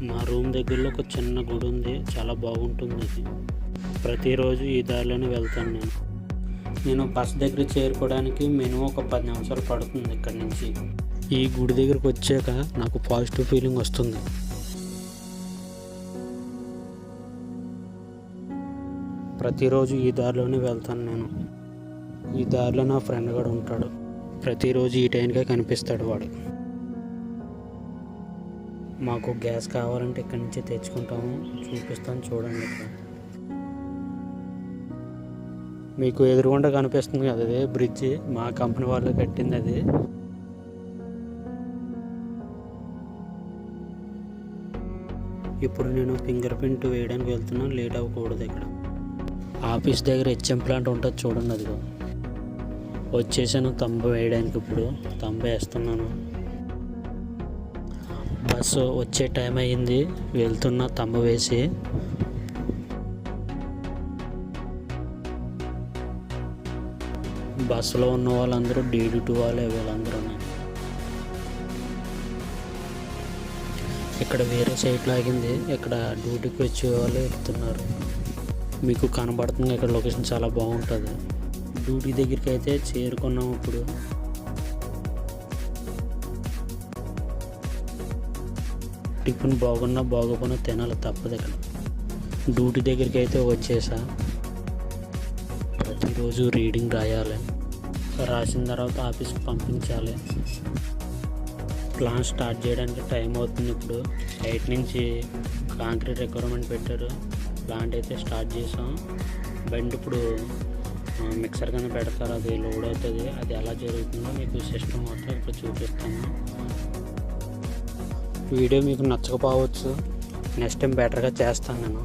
మా రూమ్ దగ్గరలో ఒక చిన్న గుడి ఉంది, చాలా బాగుంటుంది అది. ప్రతిరోజు ఈ దారిలోనే వెళ్తాను నేను బస్ దగ్గర చేరుకోవడానికి మినిమం ఒక 10 నిమిషాలు పడుతుంది ఇక్కడి నుంచి. ఈ గుడి దగ్గరికి వచ్చాక నాకు పాజిటివ్ ఫీలింగ్ వస్తుంది. ప్రతిరోజు ఈ దారిలోనే వెళ్తాను నేను. ఈ దారిలో నా ఫ్రెండ్ కూడా ఉంటాడు. ప్రతిరోజు ఈ టైంకే కనిపిస్తాడు వాడు. మాకు గ్యాస్ కావాలంటే ఇక్కడి నుంచి తెచ్చుకుంటాము, చూపిస్తాను చూడండి. ఇక్కడ మీకు ఎదురుగుండా కనిపిస్తుంది కదా, అదే బ్రిడ్జి, మా కంపెనీ వాళ్ళు కట్టింది అది. ఇప్పుడు నేను ఫింగర్ ప్రింట్ వేయడానికి వెళ్తున్నాను, లేట్ అవ్వకూడదు. ఇక్కడ ఆఫీస్ దగ్గర హెచ్ఎం ప్లాంట్ ఉంటుంది చూడండి, అదిగో వచ్చేసాను తంబ వేయడానికి. ఇప్పుడు తంబ వేస్తున్నాను. బస్సు వచ్చే టైం అయ్యింది, వెళ్తున్నా తంబ వేసి. బస్సులో ఉన్న వాళ్ళందరూ DD2 వాళ్ళే, వీళ్ళందరూ. ఇక్కడ వేరే సైట్ లాగింది, ఇక్కడ డ్యూటీకి వచ్చే వాళ్ళు ఎక్కుతున్నారు. మీకు కనబడుతుంది ఇక్కడ లొకేషన్ చాలా బాగుంటుంది. డ్యూటీ దగ్గరికి అయితే చేరుకున్నాం. ఇప్పుడు టిఫిన్ బాగున్నా బాగోపోయినా తినాలి, తప్పదు. ఇక్కడ డ్యూటీ దగ్గరికి అయితే వచ్చేసా. ప్రతిరోజు రీడింగ్ రాయాలి, రాసిన తర్వాత ఆఫీస్కి పంపించాలి. ప్లాన్ స్టార్ట్ చేయడానికి టైం అవుతుంది. ఇప్పుడు 8 నుంచి కాంక్రీట్ రిక్వైర్మెంట్ పెట్టారు. ప్లాంట్ అయితే స్టార్ట్ చేసాం. బండి ఇప్పుడు మిక్సర్ కింద పెడతారు, అది లోడ్ అవుతుంది. అది ఎలా జరుగుతుందో మీకు సిస్టమ్ మొత్తం ఇప్పుడు చూపిస్తాను. వీడియో మీకు నచ్చకపోవచ్చు, నెక్స్ట్ టైం బెటర్గా చేస్తాను నేను.